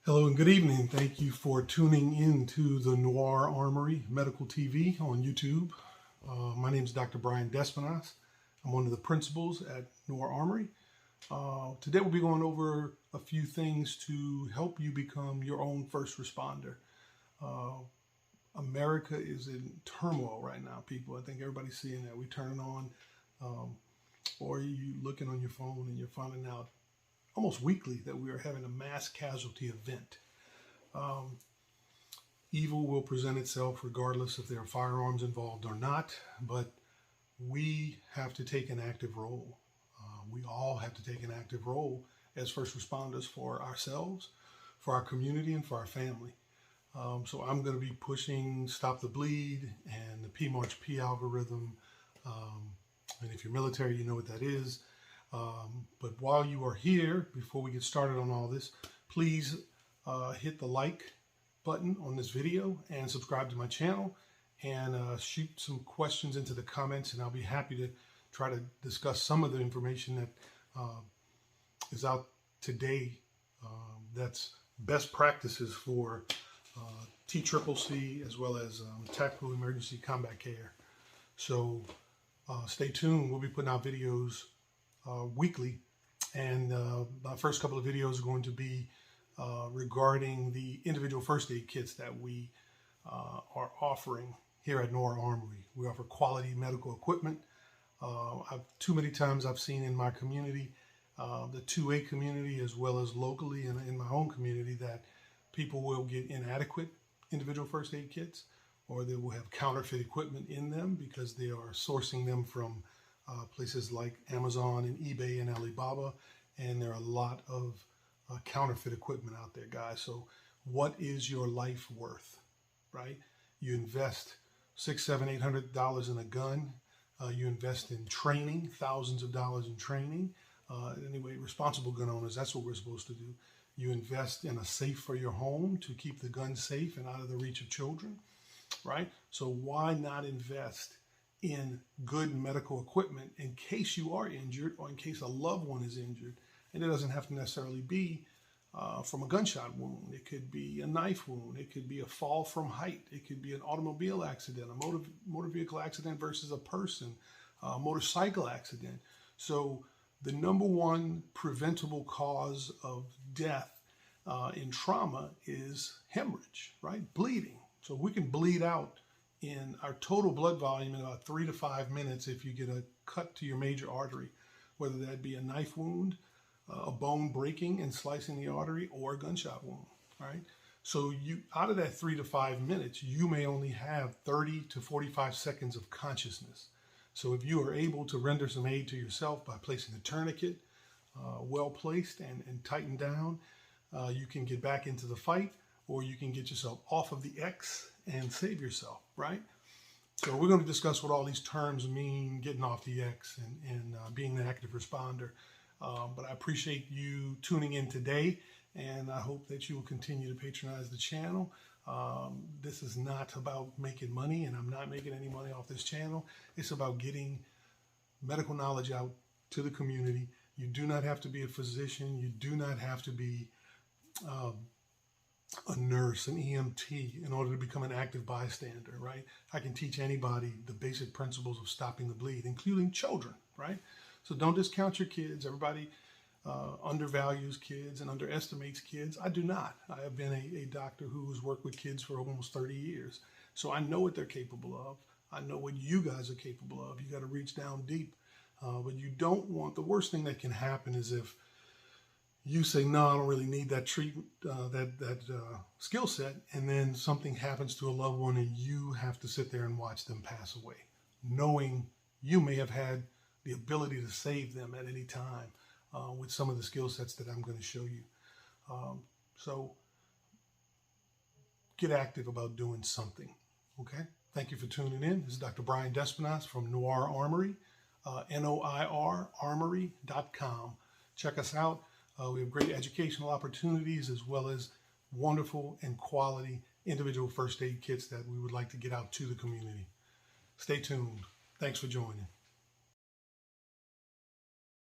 Hello and good evening. Thank you for tuning in to the Noir Armory Medical TV on YouTube. My name is Dr. Brian Despinasse. I'm one of the principals at Noir Armory. Today we'll be going over a few things to help you become your own first responder. America is in turmoil right now, people. I think everybody's seeing that. We turn on or you looking on your phone and you're finding out almost weekly that we are having a mass casualty event. Evil will present itself regardless if there are firearms involved or not, but we have to take an active role. We all have to take an active role as first responders for ourselves, for our community, and for our family. So I'm going to be pushing Stop the Bleed and the P-March-P algorithm. And if you're military, you know what that is. But while you are here, before we get started on all this, please hit the like button on this video and subscribe to my channel and shoot some questions into the comments, and I'll be happy to try to discuss some of the information that is out today that's best practices for TCCC as well as tactical emergency combat care. So stay tuned. We'll be putting out videos weekly, and my first couple of videos are going to be regarding the individual first aid kits that we are offering here at Noir Armory. We offer quality medical equipment. Too many times I've seen in my community, the 2A community as well as locally and in my own community, that people will get inadequate individual first aid kits, or they will have counterfeit equipment in them because they are sourcing them from places like Amazon and eBay and Alibaba, and there are a lot of counterfeit equipment out there, guys. So what is your life worth, right? You invest $600, $700, $800 in a gun. You invest in training, thousands of dollars in training. Anyway, responsible gun owners, that's what we're supposed to do. You invest in a safe for your home to keep the gun safe and out of the reach of children, right? So why not invest in good medical equipment in case you are injured or in case a loved one is injured? And it doesn't have to necessarily be from a gunshot wound. It could be a knife wound. It could be a fall from height. It could be an automobile accident, a motor vehicle accident versus a person, a motorcycle accident. So the number one preventable cause of death in trauma is hemorrhage, right? Bleeding. So we can bleed out in our total blood volume in about 3 to 5 minutes if you get a cut to your major artery, whether that be a knife wound, a bone breaking and slicing the artery, or a gunshot wound, right? So you, out of that 3 to 5 minutes, you may only have 30 to 45 seconds of consciousness. So if you are able to render some aid to yourself by placing a tourniquet, well placed and tightened down, you can get back into the fight, or you can get yourself off of the X and save yourself, right? So we're going to discuss what all these terms mean, getting off the X and being an active responder. But I appreciate you tuning in today, and I hope that you will continue to patronize the channel. This is not about making money, and I'm not making any money off this channel. It's about getting medical knowledge out to the community. You do not have to be a physician. You do not have to be a nurse, an EMT, in order to become an active bystander, right? I can teach anybody the basic principles of stopping the bleed, including children, right? So don't discount your kids. Everybody undervalues kids and underestimates kids. I do not. I have been a doctor who has worked with kids for almost 30 years. So I know what they're capable of. I know what you guys are capable of. You got to reach down deep. But you don't want, the worst thing that can happen is if you say, no, I don't really need that treatment, that skill set, and then something happens to a loved one and you have to sit there and watch them pass away, knowing you may have had the ability to save them at any time with some of the skill sets that I'm going to show you. So get active about doing something, okay? Thank you for tuning in. This is Dr. Brian Despinasse from Noir Armory, NOIR Armory.com. Check us out. We have great educational opportunities as well as wonderful and quality individual first aid kits that we would like to get out to the community. Stay tuned. Thanks for joining.